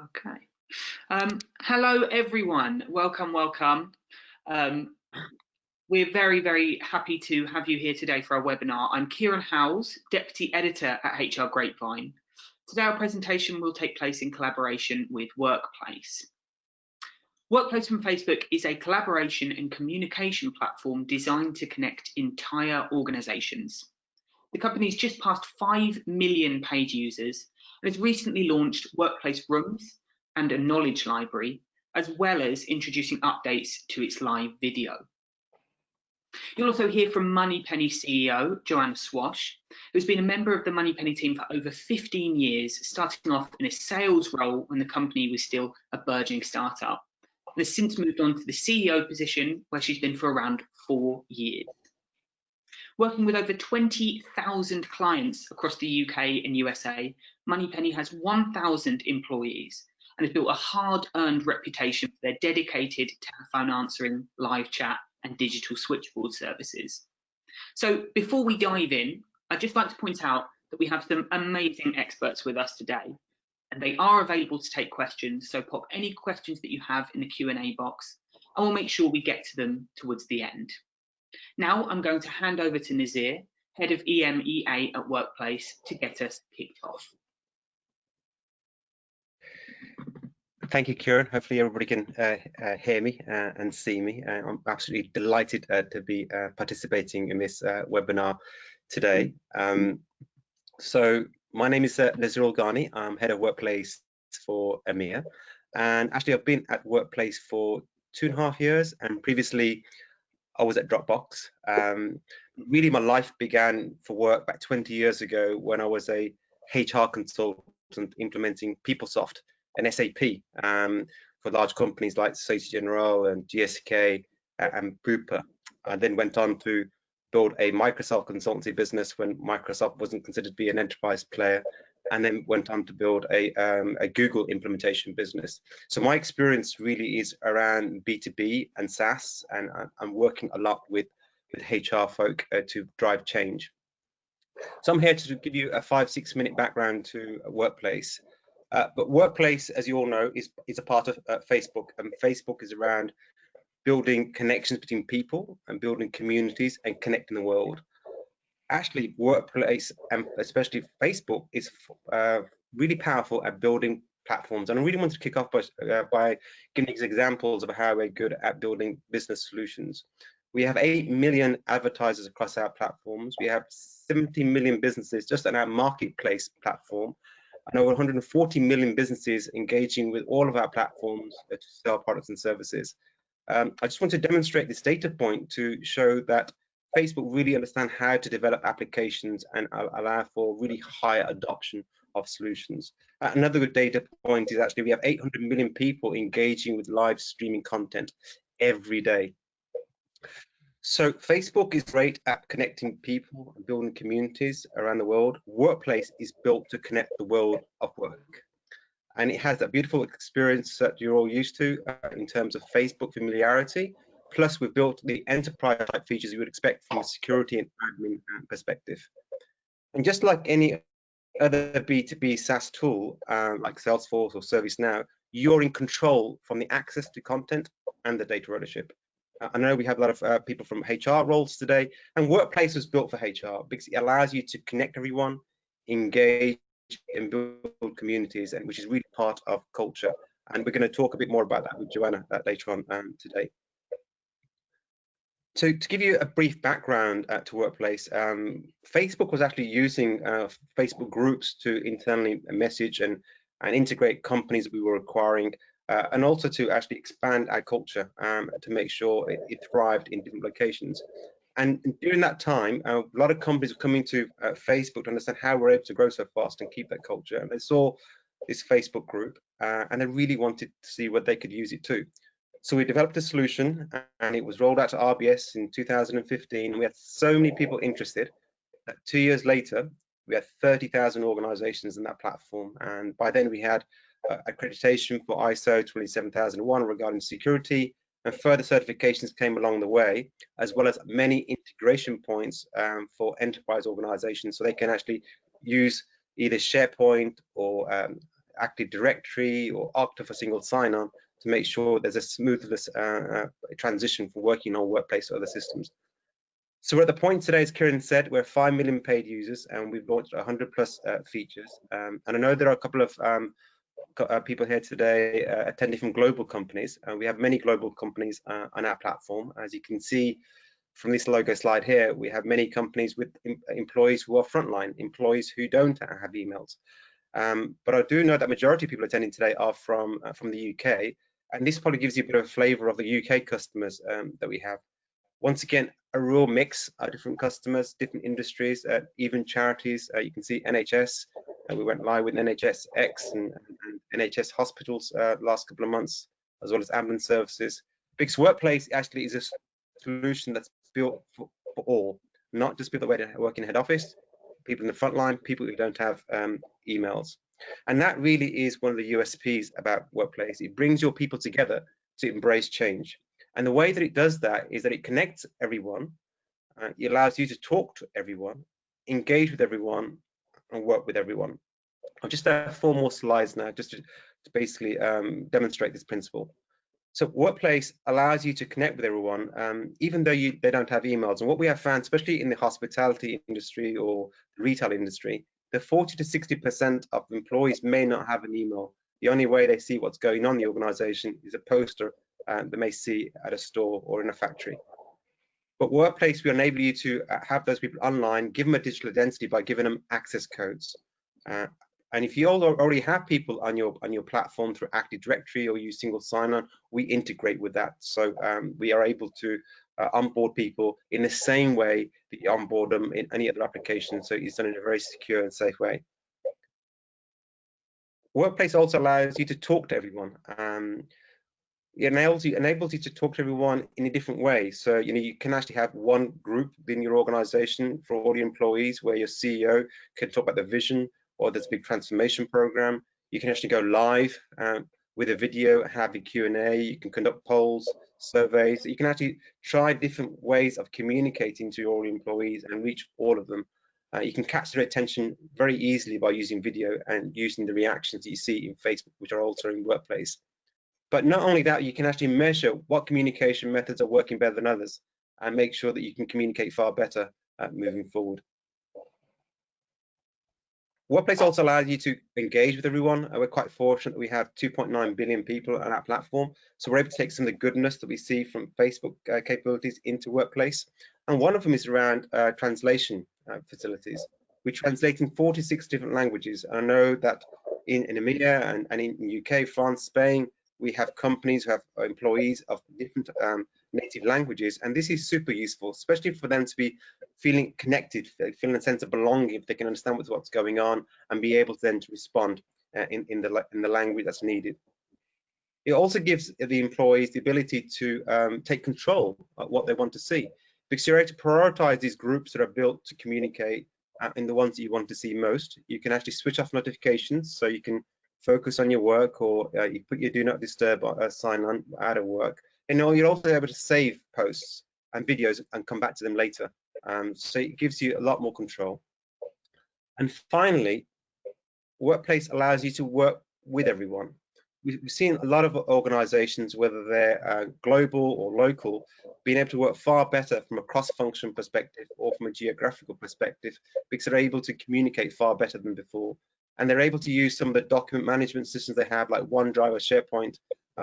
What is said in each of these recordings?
Okay. Hello, everyone. Welcome, welcome. We're very, very happy to have you here today for our webinar. I'm Kieran Howells, Deputy Editor at HR Grapevine. Today, our presentation will take place in collaboration with Workplace. Workplace from Facebook is a collaboration and communication platform designed to connect entire organisations. The company's just passed 5 million paid users and has recently launched Workplace Rooms and a knowledge library, as well as introducing updates to its live video. You'll also hear from Moneypenny CEO, Joanna Swash, who's been a member of the Moneypenny team for over 15 years, starting off in a sales role when the company was still a burgeoning startup, and has since moved on to the CEO position, where she's been for around 4 years. Working with over 20,000 clients across the UK and USA, Moneypenny has 1,000 employees and has built a hard-earned reputation for their dedicated telephone answering, live chat and digital switchboard services. So before we dive in, I'd just like to point out that we have some amazing experts with us today, and they are available to take questions, so pop any questions that you have in the Q&A box, and we'll make sure we get to them towards the end. Now I'm going to hand over to Nazir, Head of EMEA at Workplace, to get us kicked off. Thank you, Kieran. Hopefully everybody can hear me and see me. I'm absolutely delighted to be participating in this webinar today. So my name is Nazir Ghani. I'm Head of Workplace for EMEA. And actually I've been at Workplace for 2.5 years, and previously I was at Dropbox. Really my life began for work back 20 years ago when I was a HR consultant implementing PeopleSoft and SAP for large companies like Societe Generale and GSK and Bupa. I then went on to build a Microsoft consultancy business when Microsoft wasn't considered to be an enterprise player, and then went on to build a Google implementation business. So my experience really is around B2B and SaaS, and I'm working a lot with HR folk to drive change. So I'm here to give you a 5-6 minute background to Workplace. But Workplace, as you all know, is a part of Facebook, and Facebook is around building connections between people and building communities and connecting the world. Actually, Workplace, and especially Facebook, is really powerful at building platforms. And I really want to kick off by giving examples of how we're good at building business solutions. We have 8 million advertisers across our platforms. We have 70 million businesses just on our marketplace platform, and over 140 million businesses engaging with all of our platforms to sell products and services. I just want to demonstrate this data point to show that Facebook really understands how to develop applications and allow for really high adoption of solutions. Another good data point is actually we have 800 million people engaging with live streaming content every day. So Facebook is great at connecting people and building communities around the world. Workplace is built to connect the world of work. And it has that beautiful experience that you're all used to in terms of Facebook familiarity. Plus, we've built the enterprise type features you would expect from a security and admin perspective. And just like any other B2B SaaS tool, like Salesforce or ServiceNow, you're in control from the access to content and the data ownership. I know we have a lot of people from HR roles today, and Workplace was built for HR because it allows you to connect everyone, engage and build communities, and which is really part of culture. And we're going to talk a bit more about that with Joanna later on today. So to give you a brief background to Workplace, Facebook was actually using Facebook groups to internally message and integrate companies that we were acquiring, and also to actually expand our culture to make sure it thrived in different locations. And during that time, a lot of companies were coming to Facebook to understand how we're able to grow so fast and keep that culture. And they saw this Facebook group and they really wanted to see what they could use it to. So we developed a solution, and it was rolled out to RBS in 2015. We had so many people interested that 2 years later, we had 30,000 organizations in that platform. And by then we had accreditation for ISO 27001 regarding security, and further certifications came along the way, as well as many integration points for enterprise organizations, so they can actually use either SharePoint or Active Directory or Okta for single sign-on to make sure there's a smoothness transition from working on Workplace to other systems. So we're at the point today, as Kieran said, we're 5 million paid users and we've launched 100+ features. And I know there are a couple of people here today attending from global companies. We have many global companies on our platform. As you can see from this logo slide here, we have many companies with employees who are frontline, employees who don't have emails. But I do know that majority of people attending today are from the UK, and this probably gives you a bit of a flavour of the UK customers that we have. Once again, a real mix of different customers, different industries, even charities. You can see NHS. We went live with NHSX and NHS hospitals last couple of months, as well as ambulance services. Because Workplace actually is a solution that's built for all, not just people that work in head office, people in the front line, people who don't have emails. And that really is one of the USPs about Workplace. It brings your people together to embrace change. And the way that it does that is that it connects everyone. It allows you to talk to everyone, engage with everyone, and work with everyone. I'll just have 4 more slides now, just to basically demonstrate this principle. So Workplace allows you to connect with everyone, even though they don't have emails. And what we have found, especially in the hospitality industry or the retail industry, the 40 to 60% of employees may not have an email. The only way they see what's going on in the organization is a poster they may see at a store or in a factory. But Workplace will enable you to have those people online, give them a digital identity by giving them access codes. And if you already have people on your platform through Active Directory or use single sign-on, we integrate with that. So we are able to onboard people in the same way that you onboard them in any other application. So it's done in a very secure and safe way. Workplace also allows you to talk to everyone. It enables you to talk to everyone in a different way. So you can actually have one group within your organization for all your employees where your CEO can talk about the vision, or there's a big transformation program. You can actually go live with a video, have a Q&A, you can conduct polls, surveys. You can actually try different ways of communicating to your employees and reach all of them. You can catch their attention very easily by using video and using the reactions that you see in Facebook, which are also in Workplace. But not only that, you can actually measure what communication methods are working better than others and make sure that you can communicate far better moving forward. Workplace also allows you to engage with everyone. We're quite fortunate that we have 2.9 billion people on our platform. So we're able to take some of the goodness that we see from Facebook capabilities into Workplace. And one of them is around translation facilities. We translate in 46 different languages. And I know that in EMEA and in UK, France, Spain, we have companies who have employees of different native languages, and this is super useful, especially for them to be feeling connected, feeling a sense of belonging, if they can understand what's going on and be able then to respond in the language that's needed. It also gives the employees the ability to take control of what they want to see, because you're able to prioritize these groups that are built to communicate in the ones that you want to see most. You can actually switch off notifications, so you can focus on your work, or you put your do not disturb sign on out of work. And you're also able to save posts and videos and come back to them later. So it gives you a lot more control. And finally, Workplace allows you to work with everyone. We've seen a lot of organizations, whether they're global or local, being able to work far better from a cross-function perspective or from a geographical perspective, because they're able to communicate far better than before. And they're able to use some of the document management systems they have, like OneDrive or SharePoint,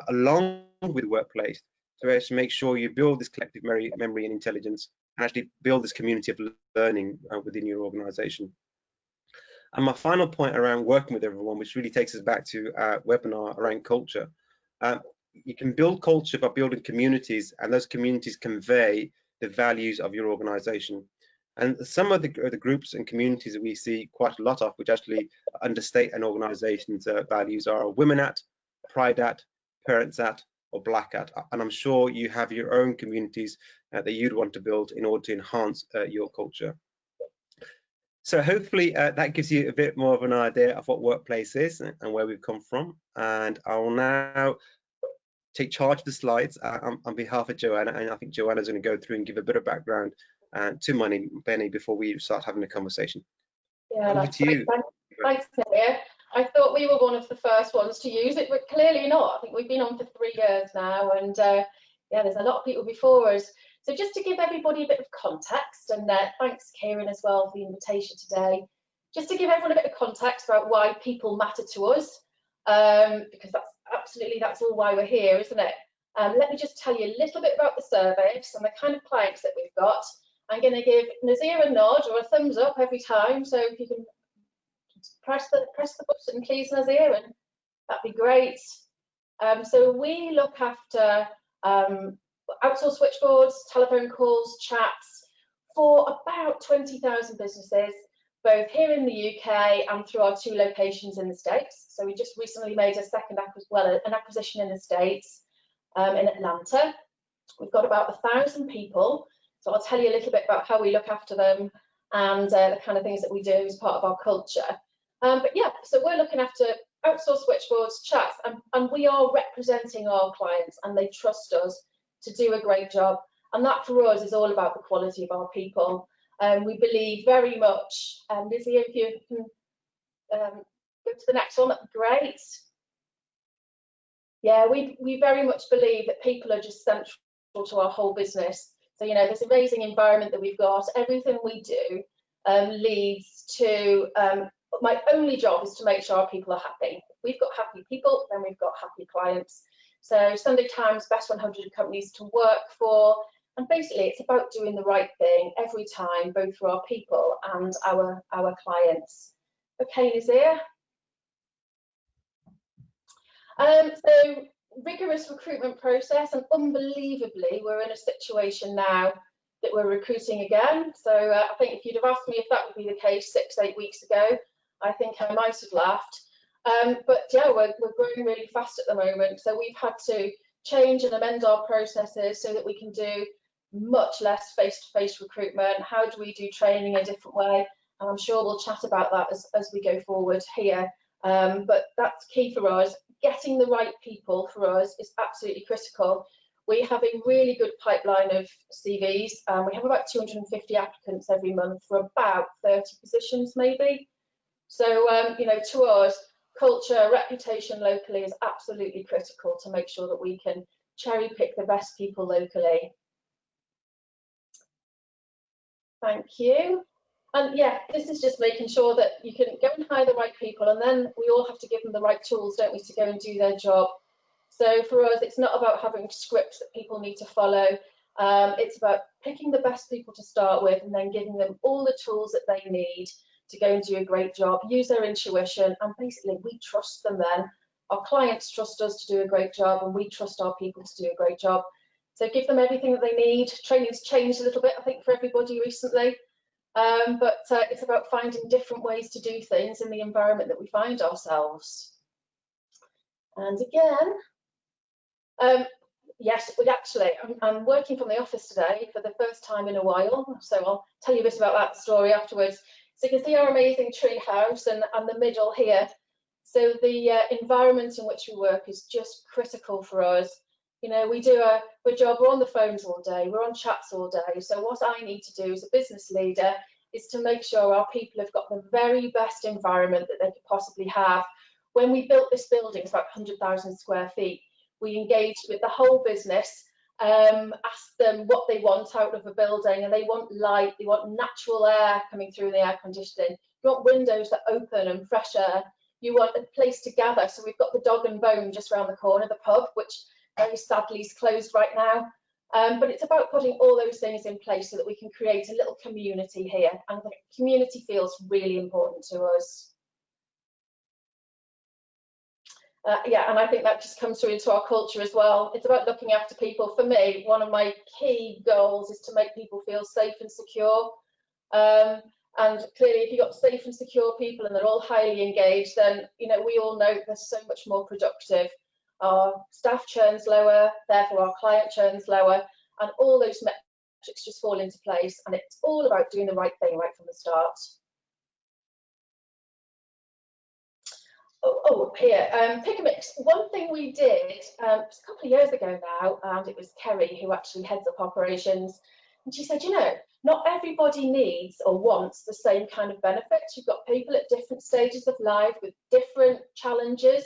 along with Workplace, to actually make sure you build this collective memory and intelligence, and actually build this community of learning within your organization. And my final point around working with everyone, which really takes us back to our webinar around culture. You can build culture by building communities, and those communities convey the values of your organization. And some of the groups and communities that we see quite a lot of, which actually understate an organization's values, are Women At, Pride At, Parents At, or Black At. And I'm sure you have your own communities that you'd want to build in order to enhance your culture. So hopefully that gives you a bit more of an idea of what Workplace is and where we've come from. And I will now take charge of the slides on behalf of Joanna. And I think Joanna's going to go through and give a bit of background to Benny before we start having a conversation. Yeah, that's great. Thanks, Samir. I thought we were one of the first ones to use it, but clearly not. I think we've been on for 3 years now, and yeah, there's a lot of people before us. So just to give everybody a bit of context, and thanks Kieran as well for the invitation today, just to give everyone a bit of context about why people matter to us, because that's all why we're here, isn't it? Let me just tell you a little bit about the service and the kind of clients that we've got. I'm going to give Nazir a nod or a thumbs up every time, so if you can press the button, please, Nazir, and that'd be great. So we look after outsourced switchboards, telephone calls, chats for about 20,000 businesses, both here in the UK and through our 2 locations in the States. So we just recently made a second an acquisition in the States, in Atlanta. We've got about 1,000 people. So I'll tell you a little bit about how we look after them and the kind of things that we do as part of our culture. But yeah, so we're looking after outsourced switchboards, chats, and we are representing our clients, and they trust us to do a great job. And that for us is all about the quality of our people. We believe very much, Lizzie, if you can go to the next one, that'd be great. Yeah, we very much believe that people are just central to our whole business. So, you know, this amazing environment that we've got, everything we do leads to, my only job is to make sure our people are happy. If we've got happy people, then we've got happy clients. So Sunday Times Best 100 Companies to Work For, and basically it's about doing the right thing every time, both for our people and our clients. Okay, Nazir. So rigorous recruitment process, and unbelievably we're in a situation now that we're recruiting again. So I think if you'd have asked me if that would be the case 6-8 weeks ago, I think I might have laughed. But yeah, we're growing really fast at the moment, so we've had to change and amend our processes so that we can do much less face-to-face recruitment. How do we do training a different way? And I'm sure we'll chat about that as we go forward here. But that's key for us. Getting the right people for us is absolutely critical. We have a really good pipeline of CVs. We have about 250 applicants every month for about 30 positions maybe. So, you know, to us, culture, reputation locally is absolutely critical to make sure that we can cherry pick the best people locally. Thank you. And yeah, this is just making sure that you can go and hire the right people, and then we all have to give them the right tools, don't we, to go and do their job. So for us, it's not about having scripts that people need to follow. It's about picking the best people to start with and then giving them all the tools that they need to go and do a great job, use their intuition, and basically we trust them then. Our clients trust us to do a great job, and we trust our people to do a great job. So give them everything that they need. Training's changed a little bit, I think, for everybody recently. But it's about finding different ways to do things in the environment that we find ourselves. And again, yes, actually, I'm working from the office today for the first time in a while, so I'll tell you a bit about that story afterwards. So you can see our amazing tree house and the middle here. So the environment in which we work is just critical for us. You know, we do a job, we're on the phones all day, we're on chats all day. So what I need to do as a business leader is to make sure our people have got the very best environment that they could possibly have. When we built this building, it's about 100,000 square feet, we engaged with the whole business, asked them what they want out of a building, and they want light, they want natural air coming through the air conditioning, you want windows that open and fresh air, you want a place to gather. So we've got the Dog and Bone just around the corner, the pub, which very sadly is closed right now. But it's about putting all those things in place so that we can create a little community here, and the community feels really important to us. Yeah, and I think that just comes through into our culture as well. It's about looking after people. For me, one of my key goals is to make people feel safe and secure. And clearly, if you've got safe and secure people and they're all highly engaged, then, you know, we all know they're so much more productive. Our staff churn's lower, therefore our client churn's lower, and all those metrics just fall into place. And it's all about doing the right thing right from the start. Here, pick a mix. One thing we did a couple of years ago now, and it was Kerry who actually heads up operations, and she said, you know, not everybody needs or wants the same kind of benefits. You've got people at different stages of life with different challenges,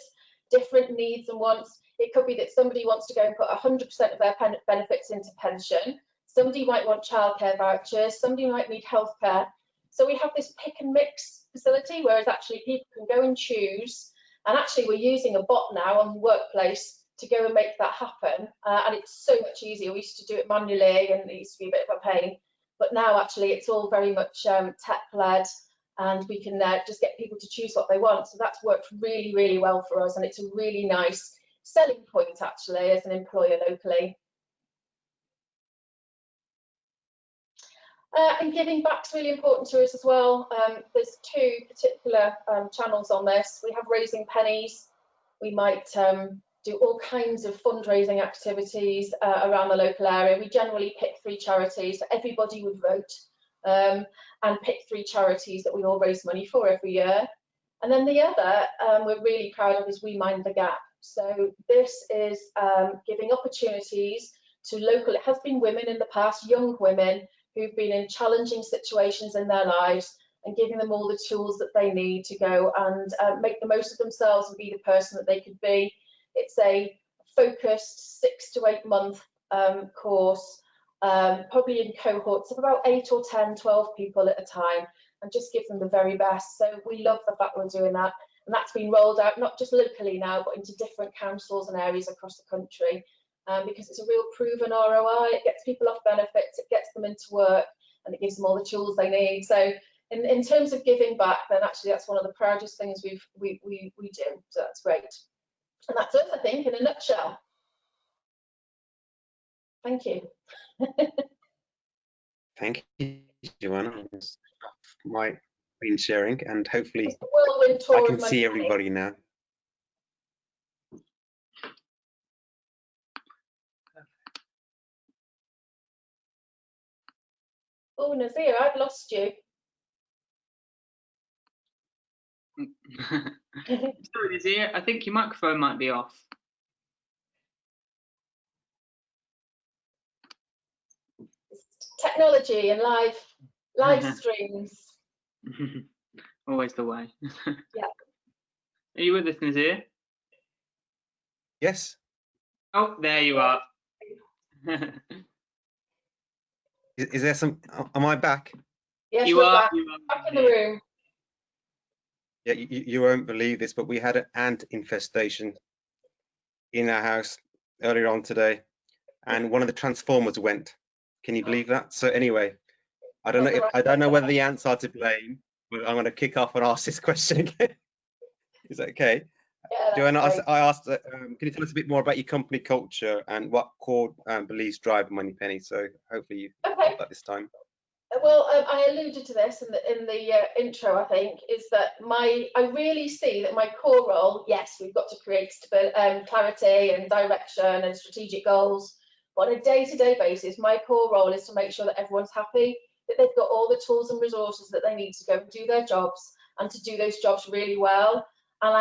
different needs and wants. It could be that somebody wants to go and put 100% of their benefits into pension. Somebody might want childcare vouchers. Somebody might need healthcare. So we have this pick and mix facility, whereas actually people can go and choose. And actually we're using a bot now on the workplace to go and make that happen. And it's so much easier. We used to do it manually and it used to be a bit of a pain. But now actually it's all very much tech-led, and we can just get people to choose what they want. So that's worked really, really well for us, and it's a really nice selling point actually as an employer locally. And giving back is really important to us as well. There's two particular channels on this. We have Raising Pennies. We might do all kinds of fundraising activities around the local area. We generally pick 3 charities. Everybody would vote and pick 3 charities that we all raise money for every year. And then the other we're really proud of is We Mind the Gap. So this is giving opportunities to local, it has been women in the past, young women who've been in challenging situations in their lives, and giving them all the tools that they need to go and make the most of themselves and be the person that they could be. It's a focused 6 to 8 month course, probably in cohorts of about 8 or 10, 12 people at a time, and just give them the very best. So we love the fact we're doing that, and that's been rolled out not just locally now, but into different councils and areas across the country, because it's a real proven ROI. It gets people off benefits, it gets them into work, and it gives them all the tools they need. So in terms of giving back, then actually that's one of the proudest things we do. So that's great. And that's us, I think, in a nutshell. Thank you. Thank you, Joanna. My screen sharing, and hopefully I can see everybody now. Oh, Nazir, I've lost you. Sorry, Nazir, I think your microphone might be off. Technology and live streams. Always the way. Yeah. Are you with us, Nazir? Yes. Oh, there you are. Is there some? Am I back? Yes, you we're are. back in the room. Yeah, you won't believe this, but we had an ant infestation in our house earlier on today, and one of the transformers went. Can you believe that? So anyway, I don't know whether the ants are to blame, but I'm going to kick off and ask this question again. Is that okay? Yeah, Joanna, I asked, can you tell us a bit more about your company culture and what core beliefs drive Moneypenny? So hopefully you got that this time. Well, I alluded to this in the intro, I think, is that I really see that my core role, yes, we've got to create clarity and direction and strategic goals, but on a day-to-day basis, my core role is to make sure that everyone's happy, that they've got all the tools and resources that they need to go and do their jobs, and to do those jobs really well. And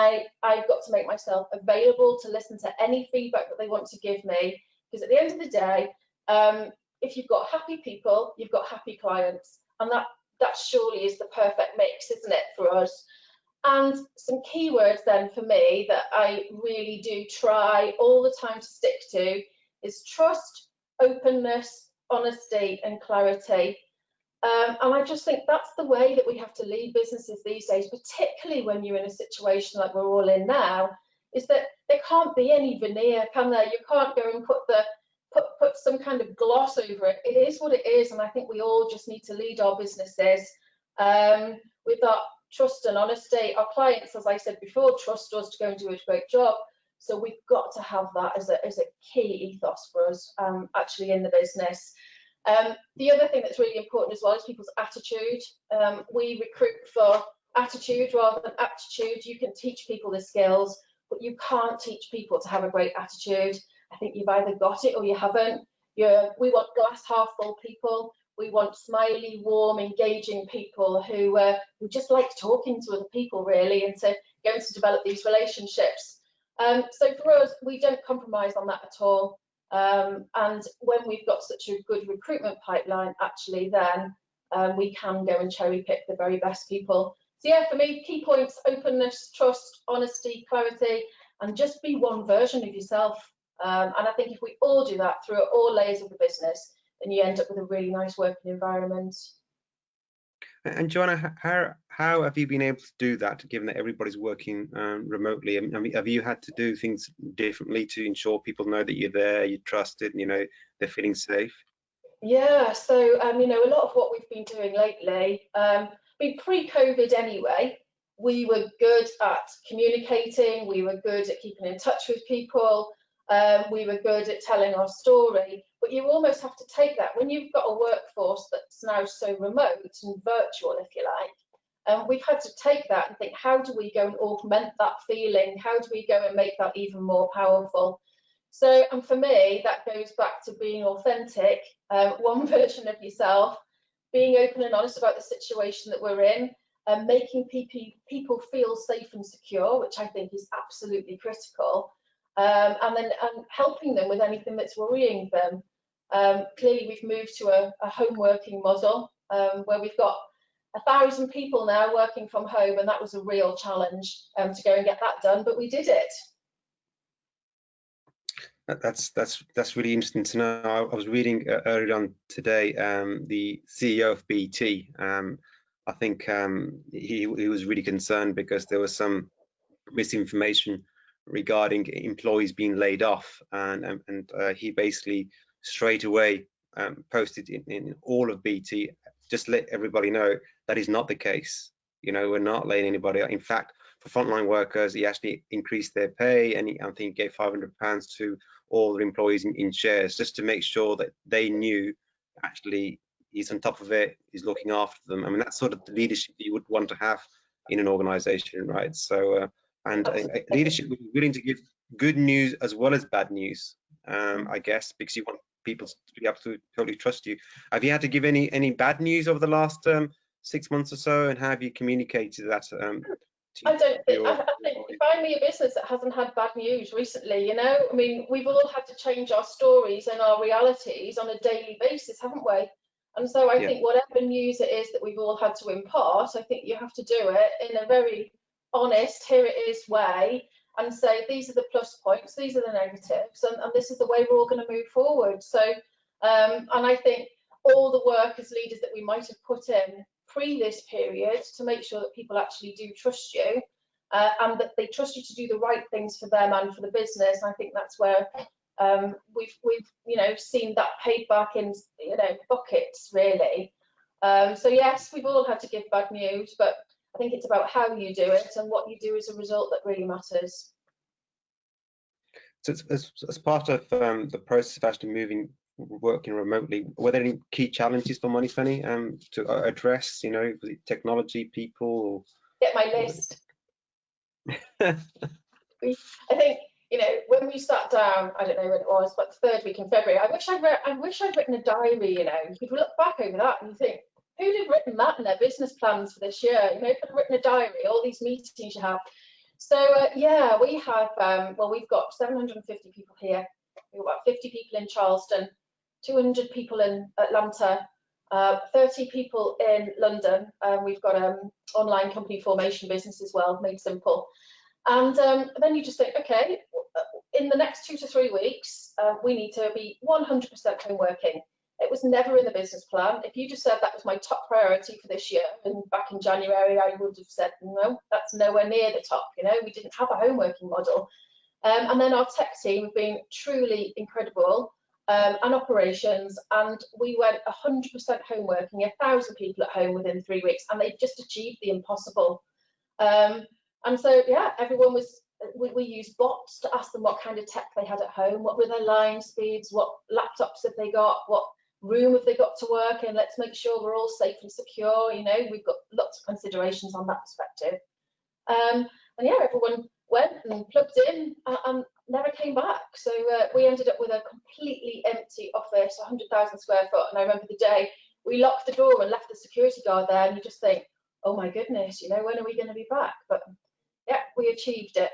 I've got to make myself available to listen to any feedback that they want to give me, because at the end of the day, if you've got happy people, you've got happy clients, and that surely is the perfect mix, isn't it, for us? And some keywords then for me that I really do try all the time to stick to is trust, openness, honesty, and clarity. And I just think that's the way that we have to lead businesses these days, particularly when you're in a situation like we're all in now, is that there can't be any veneer, can there? You can't go and put some kind of gloss over it. It is what it is, and I think we all just need to lead our businesses with that trust and honesty. Our clients, as I said before, trust us to go and do a great job. So we've got to have that as a key ethos for us actually in the business. The other thing that's really important as well is people's attitude. We recruit for attitude rather than aptitude. You can teach people the skills, but you can't teach people to have a great attitude. I think you've either got it or you haven't. We want glass half full people. We want smiley, warm, engaging people who just like talking to other people, really, and to going to develop these relationships. So for us, we don't compromise on that at all. And when we've got such a good recruitment pipeline, actually then we can go and cherry pick the very best people. So yeah, for me, key points: openness, trust, honesty, clarity, and just be one version of yourself. And I think if we all do that through all layers of the business, then you end up with a really nice working environment. And Joanna, how have you been able to do that, given that everybody's working remotely? I mean, have you had to do things differently to ensure people know that you're there, you're trusted, and, you know, they're feeling safe? Yeah, so you know, a lot of what we've been doing lately, pre-COVID anyway, we were good at communicating, we were good at keeping in touch with people, we were good at telling our story, but you almost have to take that when you've got a workforce that's now so remote and virtual, if you like. We've had to take that and think, how do we go and augment that feeling? How do we go and make that even more powerful? So, and for me, that goes back to being authentic, one version of yourself, being open and honest about the situation that we're in, and making people feel safe and secure, which I think is absolutely critical, and helping them with anything that's worrying them. Clearly, we've moved to a home working model where we've got 1,000 people now working from home, and that was a real challenge to go and get that done, but we did it. That's really interesting to know. I was reading earlier on today, the CEO of BT. I think he was really concerned because there was some misinformation regarding employees being laid off, and he basically straight away posted in all of BT, just let everybody know that is not the case. You know, we're not laying anybody out. In fact, for frontline workers, he actually increased their pay, and I think he gave £500 to all the employees in shares, just to make sure that they knew actually he's on top of it, he's looking after them. I mean, that's sort of the leadership you would want to have in an organization, right? So leadership is willing to give good news as well as bad news, I guess, because you want people to be able to totally trust you. Have you had to give any bad news over the last 6 months or so, and how have you communicated that? I don't think, I think find me a business that hasn't had bad news recently, you know. I mean, we've all had to change our stories and our realities on a daily basis, haven't we? And so I think whatever news it is that we've all had to impart, I think you have to do it in a very honest, here it is way, and say, these are the plus points, these are the negatives, and this is the way we're all going to move forward. So, and I think all the work as leaders that we might have put in pre this period to make sure that people actually do trust you, and that they trust you to do the right things for them and for the business. I think that's where we've you know, seen that paid back in, you know, buckets really. So yes, we've all had to give bad news, but I think it's about how you do it and what you do as a result that really matters. So as part of the process of actually working remotely, were there any key challenges for Moneypenny to address? You know, technology, people, or... Get my list. I think, you know, when we sat down, I don't know when it was, but the 3rd week in February, I wish I'd written a diary. You know, you could look back over that and you think, who'd have written that in their business plans for this year? You know, could have written a diary, all these meetings you have. So yeah, we have, well, we've got 750 people here. We've got about 50 people in Charleston, 200 people in Atlanta, 30 people in London. We've got an online company formation business as well, Made Simple. And then you just think, okay, in the next 2 to 3 weeks, we need to be 100% home working. It was never in the business plan. If you just said that was my top priority for this year, and back in January, I would have said, no, that's nowhere near the top. You know, we didn't have a home working model. And then our tech team have been truly incredible, and operations, and we went 100% home working, 1,000 people at home within 3 weeks, and they just achieved the impossible. And so, yeah, everyone was, we used bots to ask them what kind of tech they had at home, what were their line speeds, what laptops have they got, what room have they got to work in, let's make sure we're all safe and secure. You know, we've got lots of considerations on that perspective. And yeah, everyone went and plugged in and never came back. So we ended up with a completely empty office, 100,000 square foot. And I remember the day we locked the door and left the security guard there, and you just think, oh my goodness, you know, when are we going to be back? But yeah, we achieved it.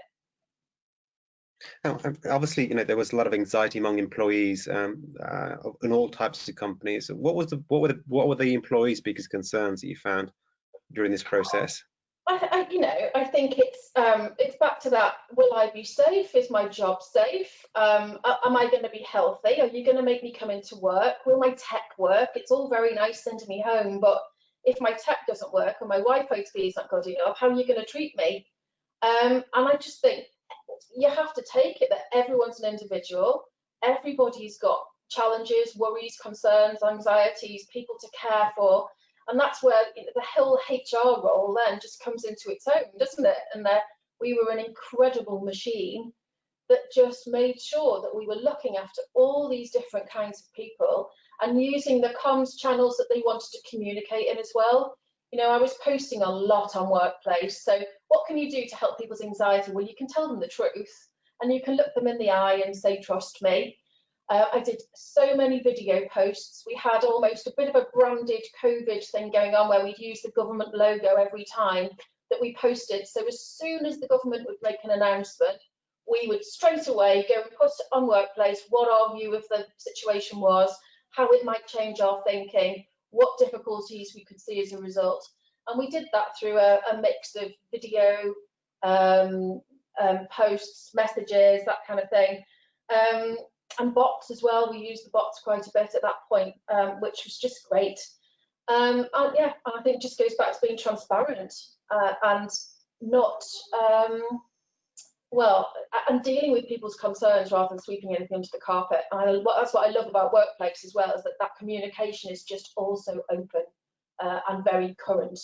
Now, obviously, there was a lot of anxiety among employees in all types of companies. What were the employees' biggest concerns that you found during this process? I think it's back to that. Will I be safe? Is my job safe? Am I going to be healthy? Are you going to make me come into work? Will my tech work? It's all very nice sending me home, but if my tech doesn't work or my Wi-Fi speed is not good enough, how are you going to treat me? And I just think you have to take it that everyone's an individual. Everybody's got challenges, worries, concerns, anxieties, people to care for. And that's where the whole HR role then just comes into its own, doesn't it? And we were an incredible machine that just made sure that we were looking after all these different kinds of people and using the comms channels that they wanted to communicate in as well. I was posting a lot on Workplace. So what can you do to help people's anxiety? Well, you can tell them the truth and you can look them in the eye and say, trust me. I did so many video posts. We had almost a bit of a branded COVID thing going on where we'd use the government logo every time that we posted. So as soon as the government would make an announcement, we would straight away go and put on Workplace what our view of the situation was, how it might change our thinking, what difficulties we could see as a result. And we did that through a mix of video, posts, messages, that kind of thing. And bots as well. We used the bots quite a bit at that point, which was just great. And yeah, I think it just goes back to being transparent and not, and dealing with people's concerns rather than sweeping anything under the carpet. And that's what I love about Workplace as well, is that communication is just also open and very current.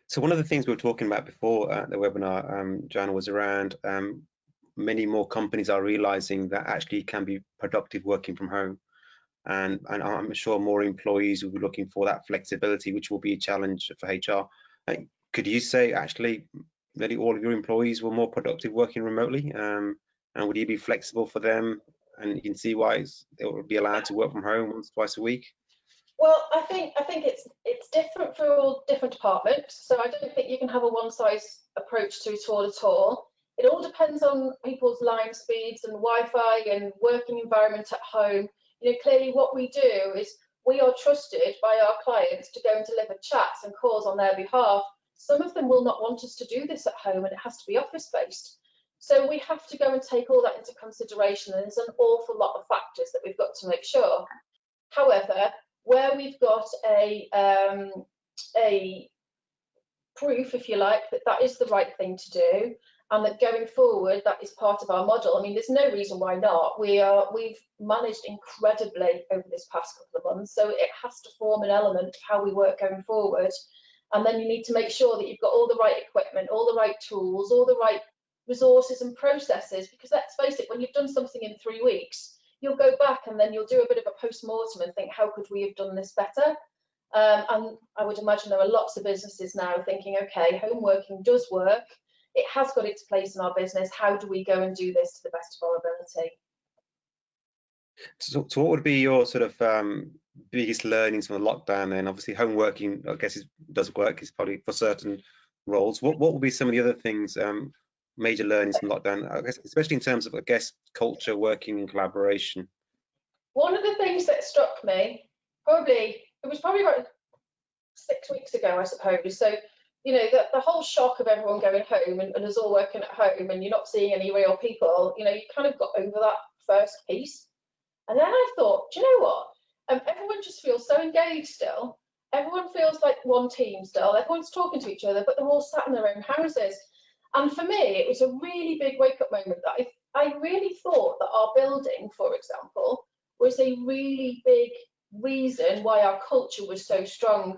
So one of the things we were talking about before the webinar, Joanna, was around many more companies are realizing that actually it can be productive working from home. And I'm sure more employees will be looking for that flexibility, which will be a challenge for HR. Could you say actually nearly all of your employees were more productive working remotely? And would you be flexible for them? And you can see why they will be allowed to work from home once, twice a week? Well, I think it's different for all different departments. So I don't think you can have a one-size approach to it all at all. It all depends on people's line speeds and Wi-Fi and working environment at home. Clearly what we do is we are trusted by our clients to go and deliver chats and calls on their behalf. Some of them will not want us to do this at home and it has to be office-based. So we have to go and take all that into consideration, and there's an awful lot of factors that we've got to make sure. However, where we've got a proof, if you like, that is the right thing to do, and that going forward that is part of our model. I mean, there's no reason why not. We've managed incredibly over this past couple of months, so it has to form an element of how we work going forward. And then you need to make sure that you've got all the right equipment, all the right tools, all the right resources and processes, because let's face it, when you've done something in 3 weeks, you'll go back and then you'll do a bit of a post-mortem and think, how could we have done this better? And I would imagine there are lots of businesses now thinking, okay, home working does work. It has got its place in our business. How do we go and do this to the best of our ability? So what would be your sort of biggest learnings from the lockdown then? Obviously home working, I guess, does work, is probably for certain roles. What will be some of the other things, major learnings from lockdown, I guess, especially in terms of, I guess, culture, working and collaboration? One of the things that struck me, it was probably about 6 weeks ago, I suppose. So, the whole shock of everyone going home and us all working at home and you're not seeing any real people, you kind of got over that first piece. And then I thought, do you know what? Everyone just feels so engaged still. Everyone feels like one team still. Everyone's talking to each other, but they're all sat in their own houses. And for me, it was a really big wake-up moment that I really thought that our building, for example, was a really big reason why our culture was so strong.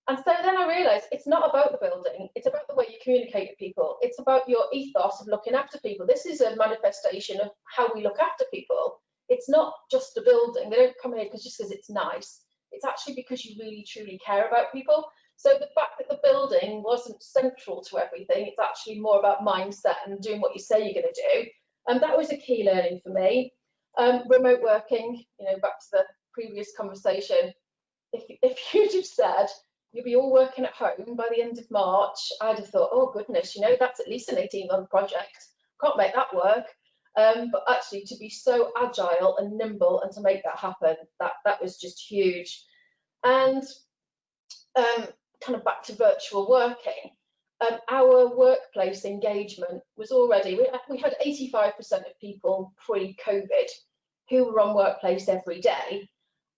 And so then I realised it's not about the building, it's about the way you communicate with people. It's about your ethos of looking after people. This is a manifestation of how we look after people. It's not just the building. They don't come here just because it's nice. It's actually because you really, truly care about people. So the fact that the building wasn't central to everything, it's actually more about mindset and doing what you say you're going to do. And that was a key learning for me. Remote working, back to the previous conversation, if you'd have said, you'll be all working at home by the end of March. I'd have thought, oh goodness, you know, that's at least an 18-month project. Can't make that work. But actually to be so agile and nimble and to make that happen, that was just huge. And kind of back to virtual working, our workplace engagement was already, we had 85% of people pre-COVID who were on Workplace every day,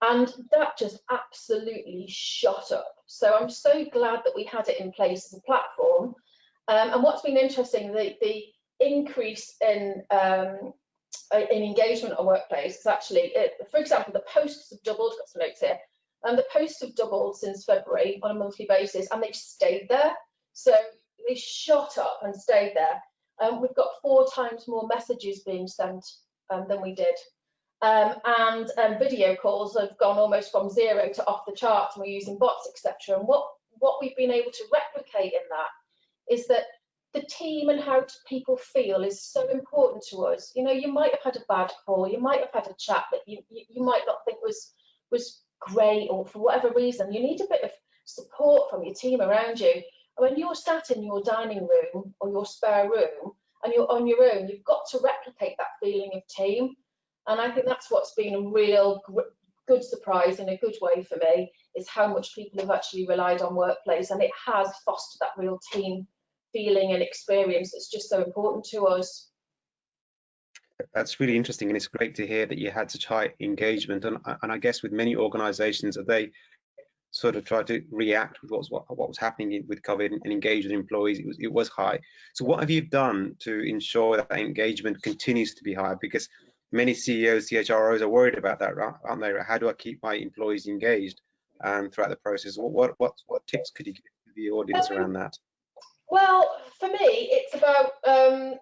and that just absolutely shot up. So I'm so glad that we had it in place as a platform. And what's been interesting, the increase in engagement on Workplace is actually, for example, the posts have doubled. Got some notes here. And the posts have doubled since February on a monthly basis, and they've stayed there. So they shot up and stayed there. We've got 4 times more messages being sent than we did. And video calls have gone almost from 0 to off the charts, and we're using bots, etc. And what we've been able to replicate in that is that the team and how people feel is so important to us. You know, you might have had a bad call, you might have had a chat that you might not think was great, or for whatever reason, you need a bit of support from your team around you. And when you're sat in your dining room or your spare room and you're on your own, you've got to replicate that feeling of team. And I think that's what's been a real good surprise in a good way for me, is how much people have actually relied on Workplace, and it has fostered that real team feeling and experience that's just so important to us. That's really interesting, and it's great to hear that you had such high engagement. And I guess with many organisations, that they sort of tried to react with what was happening with COVID and engage with employees. It was high. So what have you done to ensure that engagement continues to be high? Because many CEOs, CHROs are worried about that, aren't they? How do I keep my employees engaged throughout the process? What tips could you give to the audience around that? Well, for me, it's about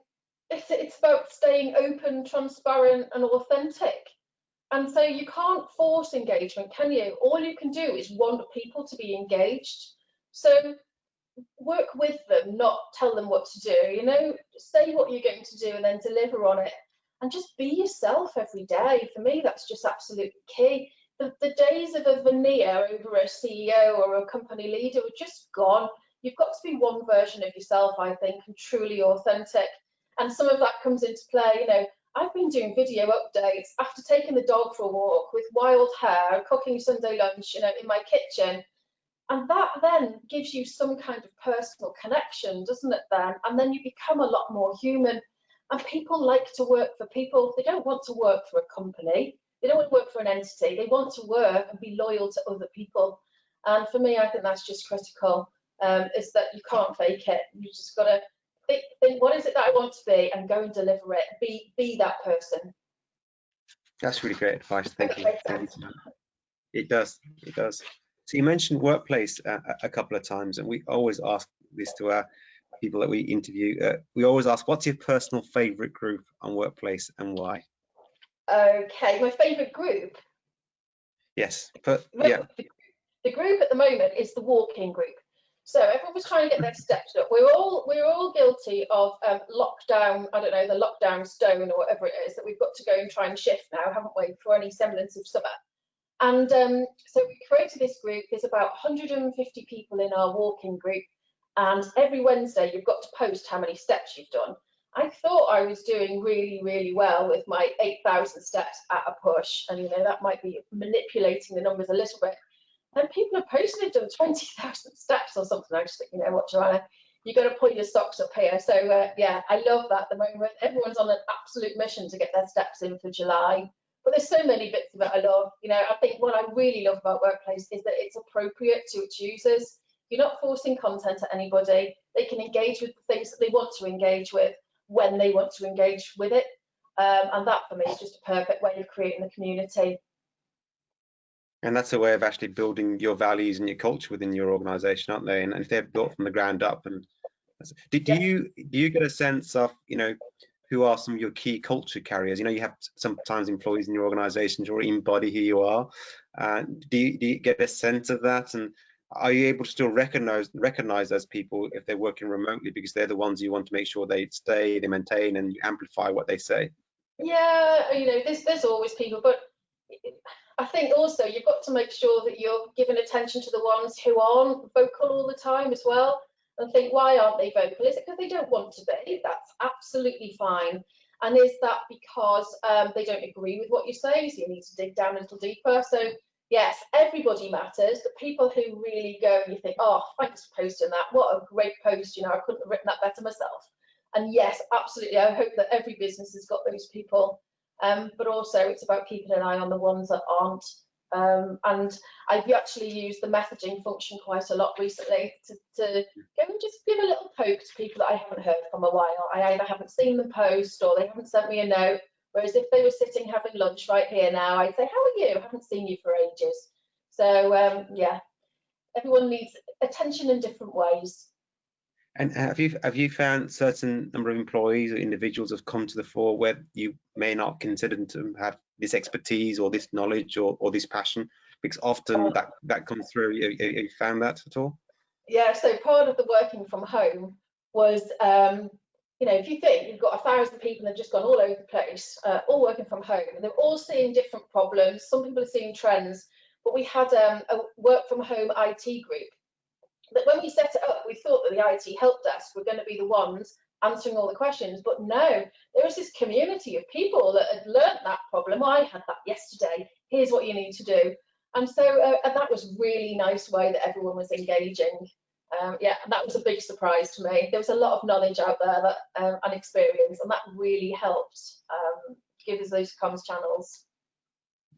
it's about staying open, transparent, and authentic. And so you can't force engagement, can you? All you can do is want people to be engaged. So work with them, not tell them what to do. You know, say what you're going to do and then deliver on it. And just be yourself every day. For me, that's just absolutely key. The days of a veneer over a CEO or a company leader are just gone. You've got to be one version of yourself, I think, and truly authentic. And some of that comes into play. You know, I've been doing video updates after taking the dog for a walk with wild hair, cooking Sunday lunch, you know, in my kitchen. And that then gives you some kind of personal connection, doesn't it then? And then you become a lot more human. And people like to work for people. They don't want to work for a company. They don't want to work for an entity. They want to work and be loyal to other people. And for me, I think that's just critical, is that you can't fake it. You just got to think, what is it that I want to be, and go and deliver it. Be that person. That's really great advice. Thank you. It does. It does. So you mentioned Workplace a couple of times, and we always ask this to our people that we interview. We always ask, what's your personal favourite group on Workplace and why? Okay, my favourite group? Yes, but yeah. The group at the moment is the walking group. So everyone was trying to get their steps up. We're all guilty of lockdown, I don't know, the lockdown stone or whatever it is that we've got to go and try and shift now, haven't we, for any semblance of summer. And so we created this group. There's about 150 people in our walking group, and every Wednesday you've got to post how many steps you've done. I thought I was doing really, really well with my 8,000 steps at a push, and you know, that might be manipulating the numbers a little bit. And people are posting they've done 20,000 steps or something. I just think, you know what, Joanna, you've got to pull your socks up here. So yeah, I love that at the moment. Everyone's on an absolute mission to get their steps in for July. But there's so many bits of it I love. You know, I think what I really love about Workplace is that it's appropriate to its users. You're not forcing content at anybody. They can engage with the things that they want to engage with when they want to engage with it. And that for me is just a perfect way of creating the community. And that's a way of actually building your values and your culture within your organisation, aren't they? And if they're built from the ground up, and do you get a sense of, you know, who are some of your key culture carriers? You know, you have sometimes employees in your organisations who embody who you are. Do you get a sense of that? And are you able to still recognise those people if they're working remotely, because they're the ones you want to make sure they stay, they maintain, and you amplify what they say? Yeah, you know, there's always people, but I think also you've got to make sure that you're giving attention to the ones who aren't vocal all the time as well, and think, why aren't they vocal? Is it because they don't want to be? That's absolutely fine. And is that because they don't agree with what you say? So you need to dig down a little deeper. So yes, everybody matters. The people who really go and you think, oh, thanks for posting that. What a great post. You know, I couldn't have written that better myself. And yes, absolutely. I hope that every business has got those people. But also it's about keeping an eye on the ones that aren't. And I've actually used the messaging function quite a lot recently to go and just give a little poke to people that I haven't heard from a while. I either haven't seen them post or they haven't sent me a note. Whereas if they were sitting having lunch right here now, I'd say, how are you? I haven't seen you for ages. So yeah, everyone needs attention in different ways. And have you found certain number of employees or individuals have come to the fore where you may not consider them to have this expertise or this knowledge or this passion? Because often that comes through. Have you found that at all? Yeah, so part of the working from home was, you know, if you think you've got 1,000 people that have just gone all over the place, all working from home, and they're all seeing different problems. Some people are seeing trends, but we had a work from home IT group. That when we set it up, we thought that the IT help desk were going to be the ones answering all the questions, but no, there was this community of people that had learnt that problem. I had that yesterday. Here's what you need to do. And so and that was really nice way that everyone was engaging. Yeah, and that was a big surprise to me. There was a lot of knowledge out there that and experience, and that really helped give us those comms channels.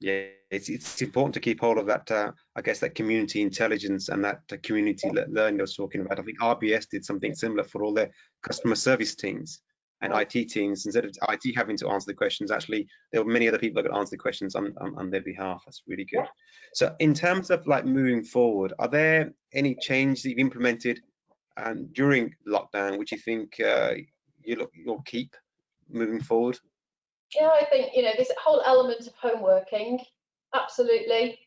Yeah, it's important to keep hold of that. I guess that community intelligence and that community learning I was talking about. I think RBS did something similar for all their customer service teams and IT teams. Instead of IT having to answer the questions, actually there were many other people that could answer the questions on their behalf. That's really good. Yeah. So in terms of like moving forward, are there any changes that you've implemented during lockdown which you think you'll keep moving forward? Yeah, I think, you know, this whole element of home working, absolutely.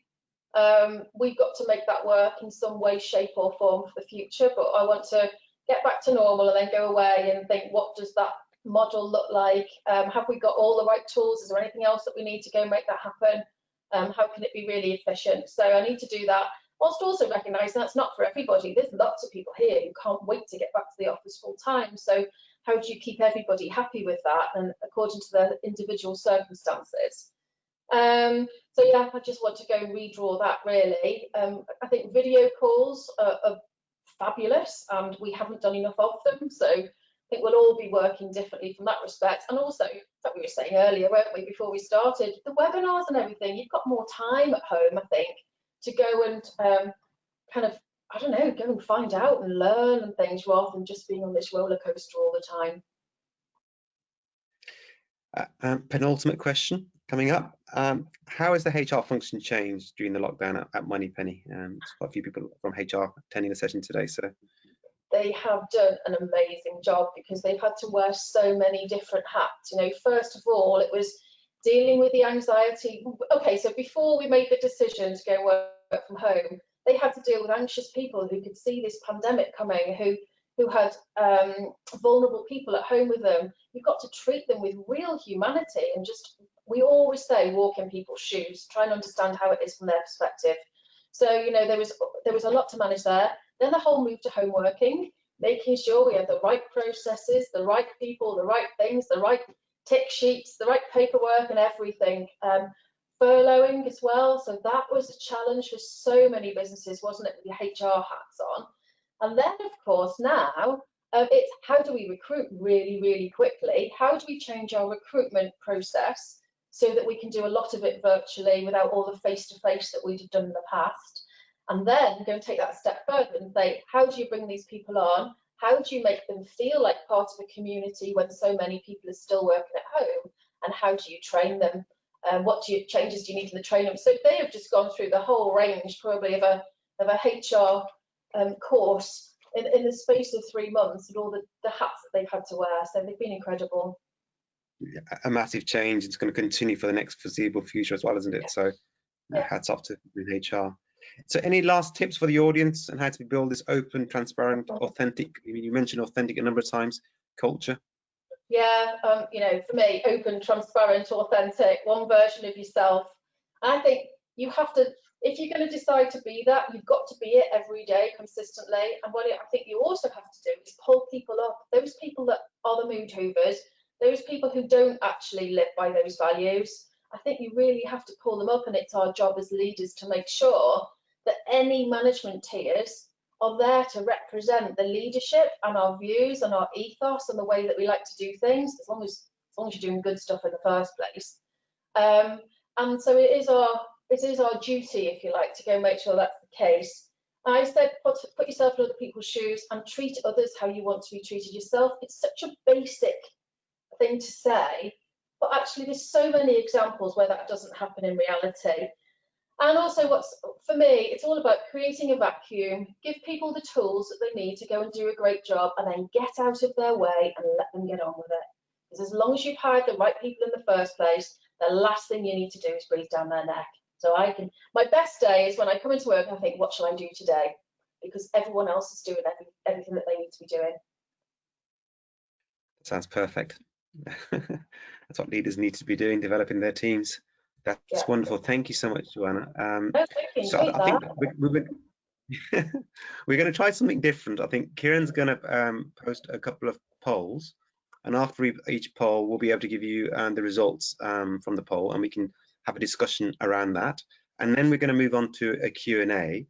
We've got to make that work in some way, shape or form for the future, but I want to get back to normal and then go away and think, what does that model look like? Have we got all the right tools? Is there anything else that we need to go make that happen? How can it be really efficient? So I need to do that, whilst also recognising that's not for everybody. There's lots of people here who can't wait to get back to the office full time. So how do you keep everybody happy with that and according to their individual circumstances? So yeah, I just want to go and redraw that really. I think video calls are fabulous and we haven't done enough of them. So I think we'll all be working differently from that respect. And also, like we were saying earlier, weren't we, before we started, the webinars and everything, you've got more time at home, I think, to go and kind of, I don't know, go and find out and learn and things rather than just being on this roller coaster all the time. Penultimate question coming up. How has the HR function changed during the lockdown at Moneypenny? There's quite a few people from HR attending the session today. So they have done an amazing job because they've had to wear so many different hats. You know, first of all, it was dealing with the anxiety. Okay, so before we made the decision to go work from home, they had to deal with anxious people who could see this pandemic coming, who had vulnerable people at home with them. You've got to treat them with real humanity and just, we always say, walk in people's shoes, try and understand how it is from their perspective. So, you know, there was a lot to manage there. Then the whole move to home working, making sure we have the right processes, the right people, the right things, the right tick sheets, the right paperwork and everything. Furloughing as well, so that was a challenge for so many businesses, wasn't it, with the HR hats on. And then, of course, now it's how do we recruit really, really quickly? How do we change our recruitment process so that we can do a lot of it virtually without all the face-to-face that we'd have done in the past? And then go and take that a step further and say, how do you bring these people on? How do you make them feel like part of a community when so many people are still working at home? And how do you train them? What changes do you need in the training? So they have just gone through the whole range, probably of a HR course in the space of 3 months, and all the hats that they've had to wear. So they've been incredible. A massive change. It's going to continue for the next foreseeable future as well, isn't it? So hats off to HR. So any last tips for the audience on how to build this open, transparent, authentic, you mentioned authentic a number of times, culture? Yeah, you know, for me, open, transparent, authentic, one version of yourself. And I think you have to, if you're going to decide to be that, you've got to be it every day consistently. And what I think you also have to do is pull people up, those people that are the mood hoovers, those people who don't actually live by those values. I think you really have to pull them up, and it's our job as leaders to make sure that any management tiers are there to represent the leadership and our views and our ethos and the way that we like to do things, as long as you're doing good stuff in the first place. And so it is our duty, if you like, to go make sure that's the case. I said put yourself in other people's shoes and treat others how you want to be treated yourself. It's such a basic thing to say, but actually there's so many examples where that doesn't happen in reality. And also, for me, it's all about creating a vacuum, give people the tools that they need to go and do a great job, and then get out of their way and let them get on with it. Because as long as you've hired the right people in the first place, the last thing you need to do is breathe down their neck. So my best day is when I come into work and I think, what shall I do today? Because everyone else is doing everything that they need to be doing. Sounds perfect. That's what leaders need to be doing, developing their teams. That's wonderful. Thank you so much, Joanna. So I think we're going to try something different. I think Kieran's going to post a couple of polls, and after each poll, we'll be able to give you the results from the poll, and we can have a discussion around that. And then we're going to move on to a Q&A.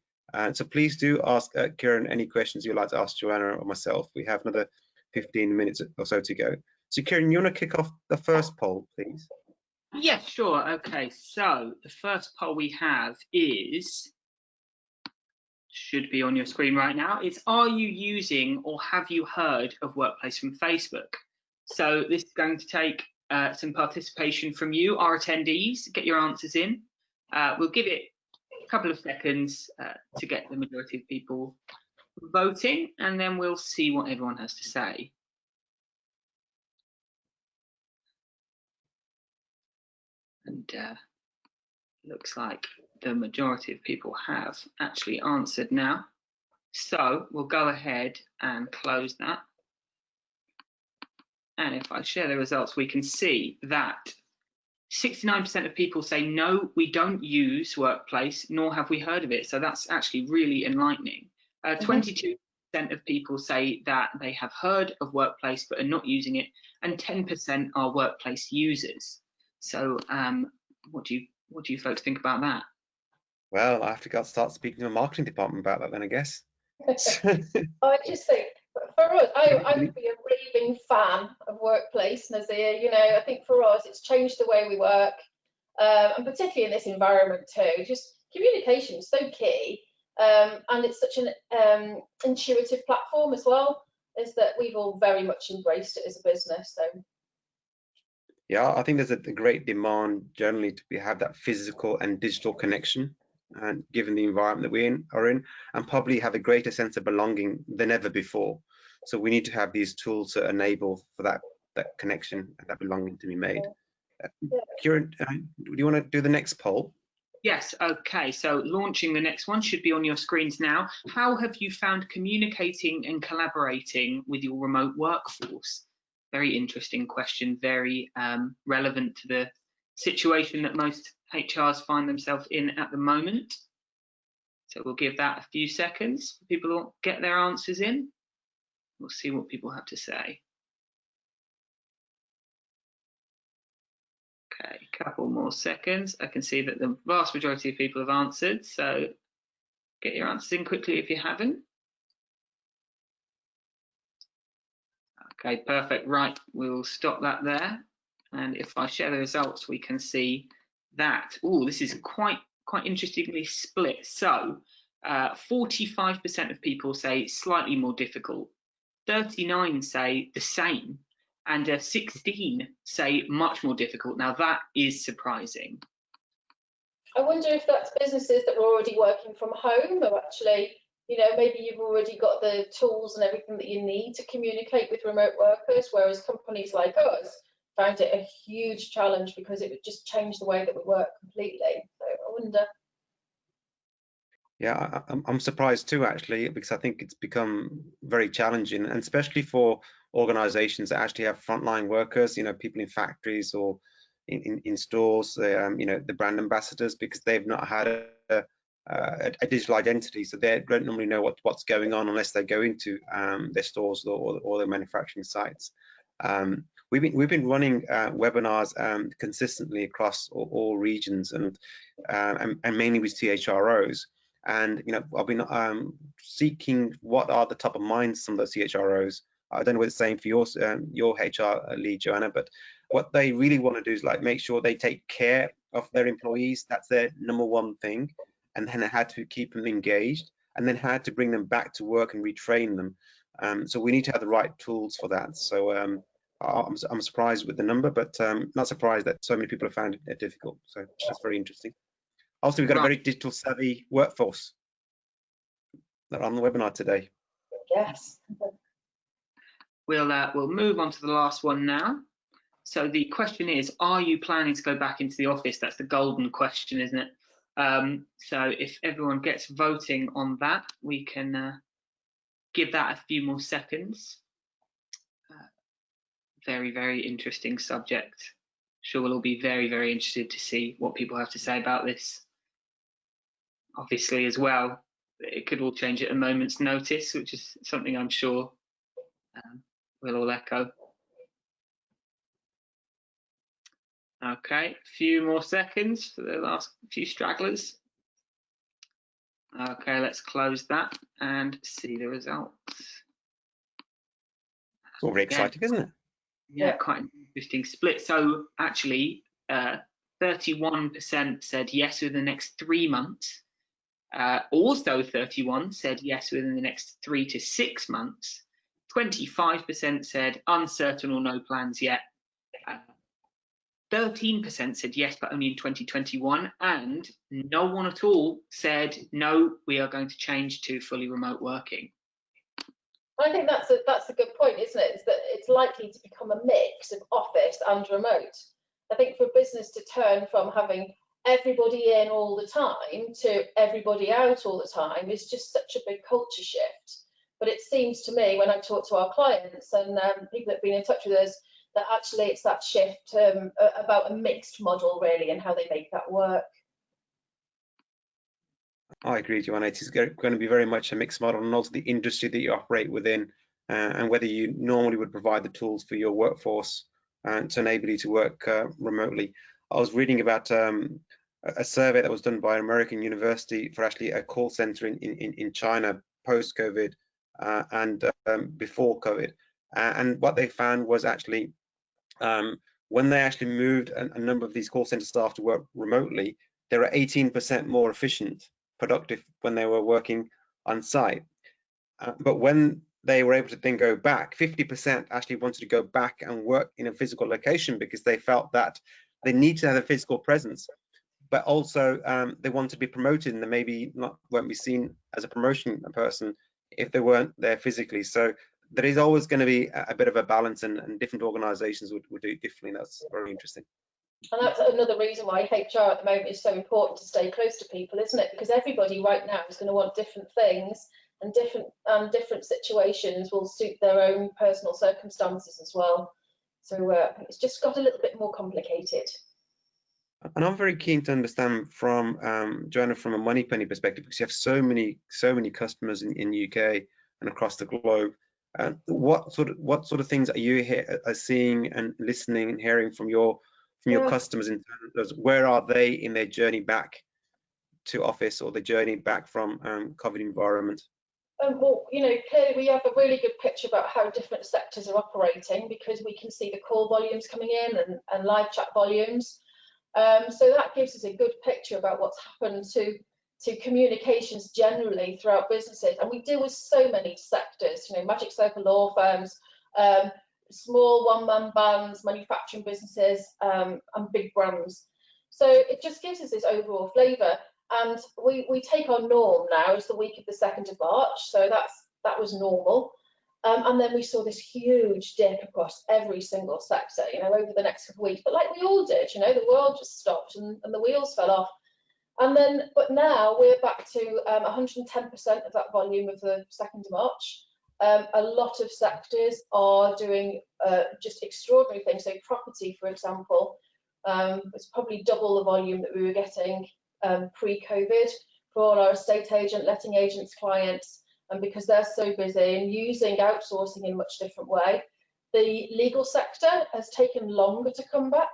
So please do ask Kieran any questions you'd like to ask Joanna or myself. We have another 15 minutes or so to go. So Kieran, you want to kick off the first poll, please? Yes, sure. Okay, so the first poll we have should be on your screen right now. It's, are you using or have you heard of Workplace from Facebook? So this is going to take some participation from you, our attendees. Get your answers in. We'll give it a couple of seconds to get the majority of people voting, and then we'll see what everyone has to say. And looks like the majority of people have actually answered now. So we'll go ahead and close that. And if I share the results, we can see that 69% of people say, no, we don't use Workplace, nor have we heard of it. So that's actually really enlightening. 22% of people say that they have heard of Workplace but are not using it, and 10% are Workplace users. So what do you folks think about that? Well, I have to start speaking to the marketing department about that then, I guess. I just think, for us, I would be a raving fan of Workplace, Nazir. You know, I think for us, it's changed the way we work, and particularly in this environment too. Just communication is so key, and it's such an intuitive platform as well, is that we've all very much embraced it as a business. So. Yeah, I think there's a great demand generally to have that physical and digital connection, and given the environment that we are in, and probably have a greater sense of belonging than ever before. So we need to have these tools to enable for that connection and that belonging to be made. Kieran, do you want to do the next poll? Yes, okay, so launching the next one should be on your screens now. How have you found communicating and collaborating with your remote workforce? Very interesting question, very relevant to the situation that most HRs find themselves in at the moment. So we'll give that a few seconds for people to get their answers in. We'll see what people have to say. Okay, a couple more seconds. I can see that the vast majority of people have answered, so get your answers in quickly if you haven't. Okay, perfect. Right, we'll stop that there. And if I share the results, we can see that, oh, this is quite interestingly split. So 45% of people say slightly more difficult, 39 say the same, and 16 say much more difficult. Now that is surprising. I wonder if that's businesses that were already working from home, or actually, you know, maybe you've already got the tools and everything that you need to communicate with remote workers, whereas companies like us found it a huge challenge because it would just change the way that we work completely. So I wonder. Yeah, I'm surprised too, actually, because I think it's become very challenging, and especially for organizations that actually have frontline workers, you know, people in factories or, in stores, the brand ambassadors, because they've not had a digital identity, so they don't normally know what's going on unless they go into their stores or their manufacturing sites. We've been running webinars consistently across all regions, and mainly with CHROs. And I've been seeking what are the top of mind some of those CHROs. I don't know what it's saying for your HR lead, Joanna, but what they really want to do is make sure they take care of their employees. That's their #1 thing, and then how to keep them engaged, and then how to bring them back to work and retrain them. So we need to have the right tools for that. So I'm surprised with the number, but not surprised that so many people have found it difficult. So that's very interesting. Also, we've got a very digital savvy workforce that are on the webinar today. Yes. We'll move on to the last one now. So the question is, are you planning to go back into the office? That's the golden question, isn't it? So if everyone gets voting on that, we can give that a few more seconds. Very, very interesting subject. Sure, we'll all be very, very interested to see what people have to say about this. Obviously, as well, it could all change at a moment's notice, which is something I'm sure we'll all echo. Okay, a few more seconds for the last few stragglers. Okay, let's close that and see the results. It's all very exciting, isn't it? Yeah, quite an interesting split. So actually, 31% said yes within the next 3 months. Also 31 said yes within the next 3 to 6 months. 25% said uncertain or no plans yet. 13% said yes, but only in 2021, and no one at all said no, we are going to change to fully remote working. I think that's a good point, isn't it? Is that it's likely to become a mix of office and remote. I think for business to turn from having everybody in all the time to everybody out all the time is just such a big culture shift. But it seems to me, when I talk to our clients and people that have been in touch with us, that actually it's that shift about a mixed model really and how they make that work. I agree, Joanna. It is going to be very much a mixed model, and also the industry that you operate within, and whether you normally would provide the tools for your workforce to enable you to work remotely. I was reading about a survey that was done by an American university for actually a call center in China post-COVID and before COVID, and what they found was actually when they actually moved a number of these call center staff to work remotely, they were 18% more efficient, productive when they were working on site. But when they were able to then go back, 50% actually wanted to go back and work in a physical location because they felt that they need to have a physical presence, but also they want to be promoted, and they maybe won't be seen as a promotion person if they weren't there physically. So there is always going to be a bit of a balance, and different organizations would do it differently. That's very interesting. And that's another reason why HR at the moment is so important to stay close to people, isn't it? Because everybody right now is going to want different things, and different situations will suit their own personal circumstances as well. So it's just got a little bit more complicated. And I'm very keen to understand from Joanna, from a Moneypenny perspective, because you have so many customers in UK and across the globe. What sort of things are you seeing and listening and hearing from your customers in terms of where are they in their journey back to office, or the journey back from COVID environment? Well, clearly we have a really good picture about how different sectors are operating, because we can see the call volumes coming in and live chat volumes. So that gives us a good picture about what's happened to communications generally throughout businesses. And we deal with so many sectors, Magic Circle law firms, small one-man bands, manufacturing businesses, and big brands. So it just gives us this overall flavour. And we take our norm now as the week of the 2nd of March. So that was normal. And then we saw this huge dip across every single sector, over the next couple of weeks. But like we all did, the world just stopped and the wheels fell off. But now we're back to 110% of that volume of the 2nd of March. A lot of sectors are doing just extraordinary things. So property, for example, It's probably double the volume that we were getting pre-COVID for all our estate agent, letting agents, clients, and because they're so busy and using outsourcing in a much different way. The legal sector has taken longer to come back,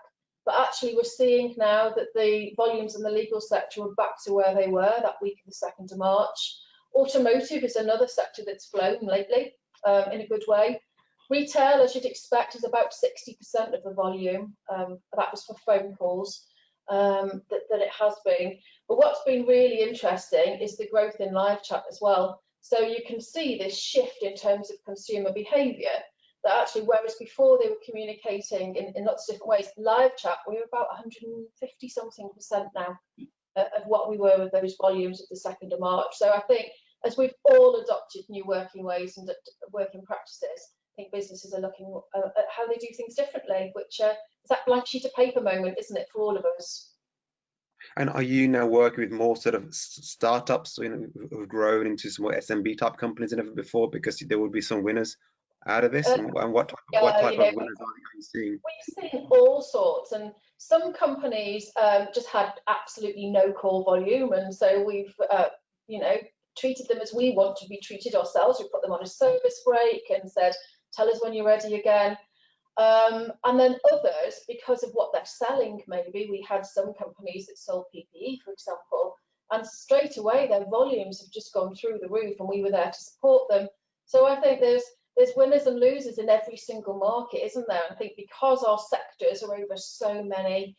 but actually we're seeing now that the volumes in the legal sector are back to where they were that week of the 2nd of March. Automotive is another sector that's flown lately in a good way. Retail, as you'd expect, is about 60% of the volume. That was for phone calls that it has been. But what's been really interesting is the growth in live chat as well. So you can see this shift in terms of consumer behaviour, that actually, whereas before they were communicating in lots of different ways, live chat, we're about 150-something% now of what we were with those volumes at the 2nd of March. So I think as we've all adopted new working ways and working practices, I think businesses are looking at how they do things differently, which is that blank sheet of paper moment, isn't it, for all of us? And are you now working with more sort of startups, who've grown into some more SMB type companies than ever before, because there will be some winners out of this? And what type of winners are you seeing? We've seen all sorts, and some companies just had absolutely no call volume, and so we've treated them as we want to be treated ourselves. We put them on a service break and said, tell us when you're ready again. And then others, because of what they're selling, maybe we had some companies that sold PPE, for example, and straight away their volumes have just gone through the roof, and we were there to support them. So I think there's winners and losers in every single market, isn't there? I think because our sectors are over so many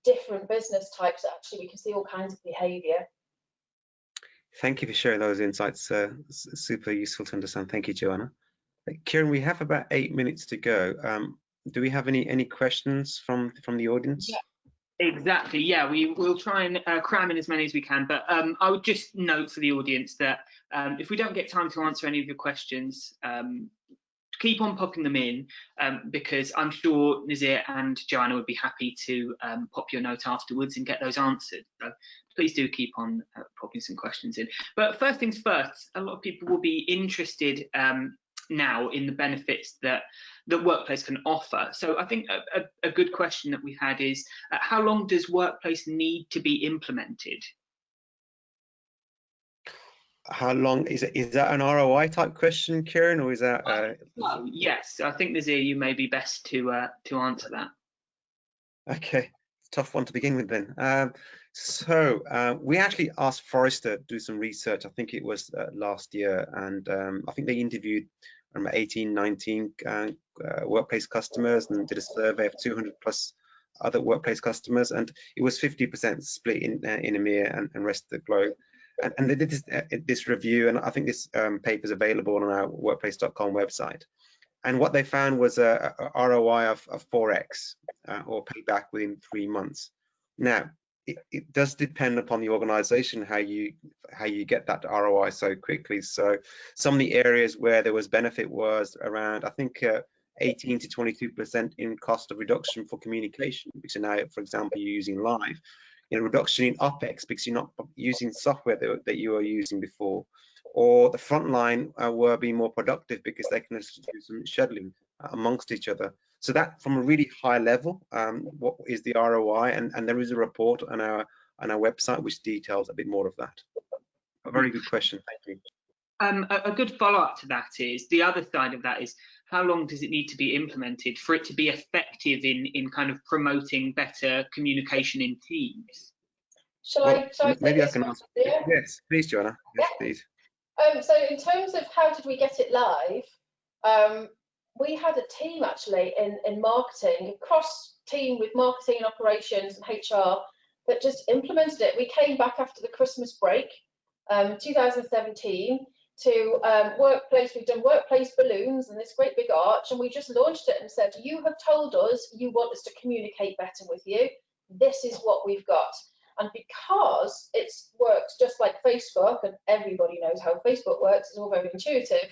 different business types, actually we can see all kinds of behaviour. Thank you for sharing those insights. Super useful to understand. Thank you, Joanna. Kieran, we have about 8 minutes to go. Do we have any questions from the audience? Yeah. Exactly, yeah, we will try and cram in as many as we can, but I would just note for the audience that if we don't get time to answer any of your questions, keep on popping them in, because I'm sure Nazir and Joanna would be happy to pop your note afterwards and get those answered. So please do keep on popping some questions in. But first things first, a lot of people will be interested now in the benefits that Workplace can offer. So I think a good question that we had is, how long does Workplace need to be implemented? How long is it? Is that an ROI type question, Kieran, or is that? Yes, I think Nazir, you may be best to answer that. Okay, tough one to begin with then. So we actually asked Forrester to do some research. I think it was last year, and I think they interviewed 18, 19 Workplace customers and did a survey of 200 plus other Workplace customers, and it was 50% split in EMEA and rest of the globe. And they did this review, and I think this paper is available on our workplace.com website. And what they found was a ROI of 4x or payback within 3 months. Now, it does depend upon the organization how you get that ROI so quickly. So some of the areas where there was benefit was around, I think, 18 to 22% in cost of reduction for communication, because now, for example, you're using live. Reduction in OPEX because you're not using software that you were using before, or the frontline were being more productive because they can do some scheduling amongst each other. So that, from a really high level, what is the ROI? And there is a report on our website which details a bit more of that. A very good question, thank you. A good follow-up to that is, the other side of that is, how long does it need to be implemented for it to be effective in kind of promoting better communication in teams? Shall I maybe I can ask. Yes, please, Joanna. Yes, please. So in terms of how did we get it live, we had a team actually in marketing, a cross team with marketing and operations and HR that just implemented it. We came back after the Christmas break, 2017, to Workplace. We've done Workplace balloons and this great big arch, and we just launched it and said, you have told us you want us to communicate better with you. This is what we've got. And because it works just like Facebook, and everybody knows how Facebook works, it's all very intuitive,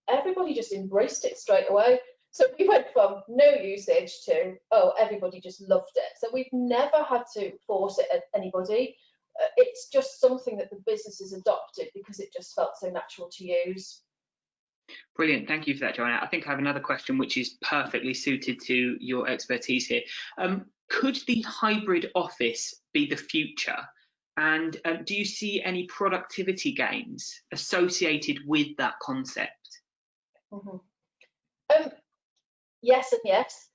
everybody just embraced it straight away. So we went from no usage to, oh, everybody just loved it. So we've never had to force it at anybody. It's just something that the business has adopted because it just felt so natural to use. Brilliant, thank you for that, Joanna. I think I have another question which is perfectly suited to your expertise here. Could the hybrid office be the future? And do you see any productivity gains associated with that concept? Yes and yes.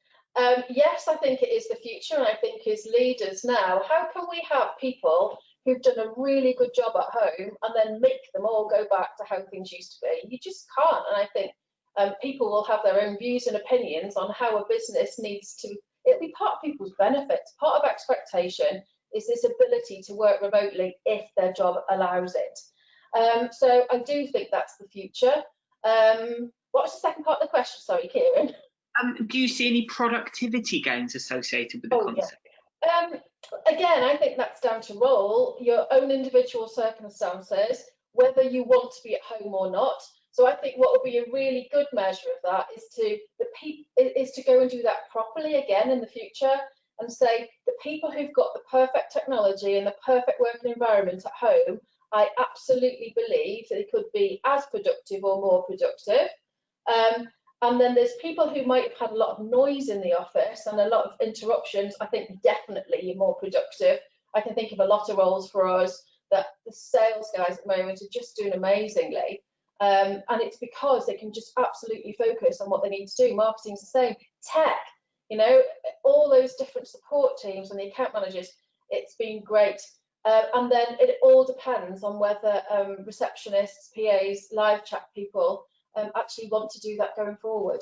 Yes, I think it is the future, and I think as leaders now, how can we have people who've done a really good job at home and then make them all go back to how things used to be? You just can't, and I think people will have their own views and opinions on how a business needs to, it'll be part of people's benefits. Part of expectation is this ability to work remotely if their job allows it. So I do think that's the future. What was the second part of the question? Sorry, Kieran. Do you see any productivity gains associated with the concept? Yeah. Again, I think that's down to role, your own individual circumstances, whether you want to be at home or not. So I think what will be a really good measure of that is to go and do that properly again in the future and say the people who've got the perfect technology and the perfect working environment at home, I absolutely believe they could be as productive or more productive. And then there's people who might have had a lot of noise in the office and a lot of interruptions. I think definitely you're more productive. I can think of a lot of roles for us that the sales guys at the moment are just doing amazingly. And it's because they can just absolutely focus on what they need to do. Marketing's the same. Tech, you know, all those different support teams and the account managers, it's been great. And then it all depends on whether receptionists, PAs, live chat people actually want to do that going forward.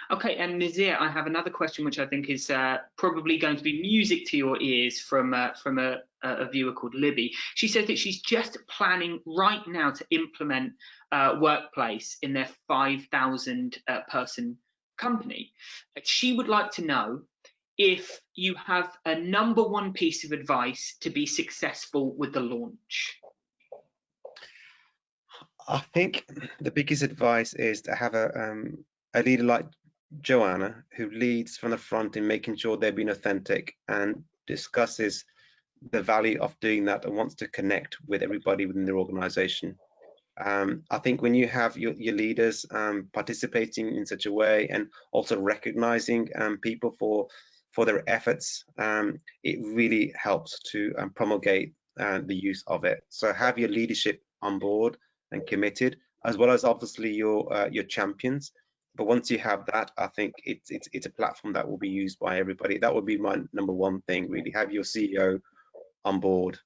Okay, and Nazir, I have another question which I think is probably going to be music to your ears from a viewer called Libby. She said that she's just planning right now to implement Workplace in their 5,000 person company. She would like to know if you have a #1 piece of advice to be successful with the launch. I think the biggest advice is to have a leader like Joanna, who leads from the front in making sure they're being authentic and discusses the value of doing that and wants to connect with everybody within their organization. I think when you have your leaders participating in such a way and also recognizing people for their efforts, it really helps to promulgate the use of it. So have your leadership on board and committed, as well as obviously your champions. But once you have that, I think it's a platform that will be used by everybody. That would be my #1 thing, really. Have your CEO on board,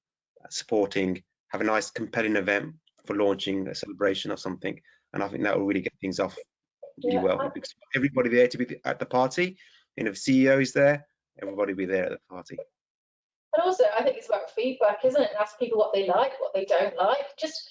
supporting, have a nice compelling event for launching a celebration or something, and I think that will really get things off really well. Because everybody there to be at the party, and if CEO is there, everybody will be there at the party. And also, I think it's about feedback, isn't it? Ask people what they like, what they don't like. Just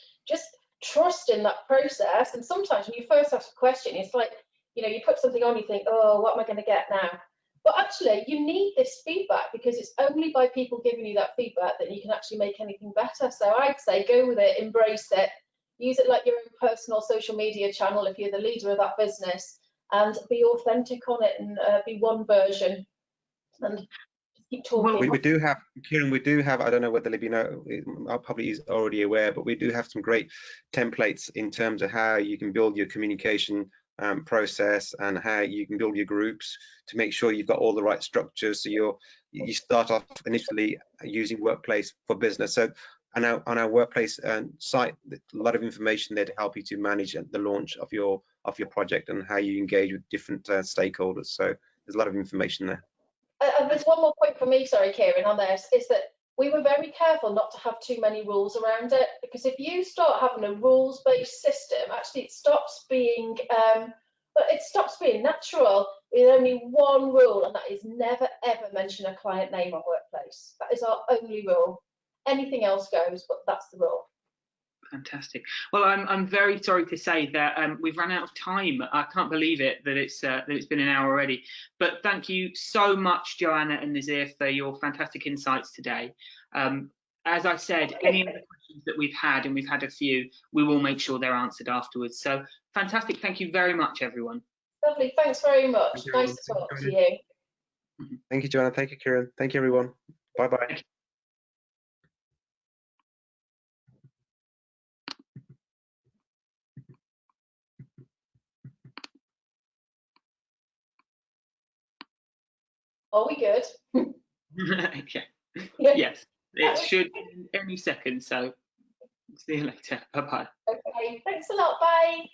trust in that process. And sometimes when you first ask a question, it's like, you know, you put something on, you think, oh, what am I going to get now? But actually, you need this feedback because it's only by people giving you that feedback that you can actually make anything better. So I'd say go with it, embrace it, use it like your own personal social media channel if you're the leader of that business, and be authentic on it and be one version. And keep talking. Well, we do have, Kieran, we do have, I don't know whether Libby probably is already aware, but we do have some great templates in terms of how you can build your communication process and how you can build your groups to make sure you've got all the right structures. So you start off initially using Workplace for Business. So on our Workplace site, a lot of information there to help you to manage the launch of your project and how you engage with different stakeholders. So there's a lot of information there. There's one more point for me, sorry, Kieran, on this, is that we were very careful not to have too many rules around it, because if you start having a rules-based system, actually it stops being natural with only one rule, and that is never ever mention a client name on Workplace. That is our only rule. Anything else goes, but that's the rule. Fantastic. Well, I'm very sorry to say that we've run out of time. I can't believe it that it's been an hour already. But thank you so much, Joanna and Nazir, for your fantastic insights today. As I said, any of the questions that we've had, and we've had a few, we will make sure they're answered afterwards. So fantastic. Thank you very much, everyone. Lovely. Thanks very much. Nice to talk to you. Thank you, Joanna. Thank you, Kieran. Thank you, everyone. Bye-bye. Are we good? Okay. Yeah. Yes, it should any second. So see you later. Bye bye. Okay, thanks a lot. Bye.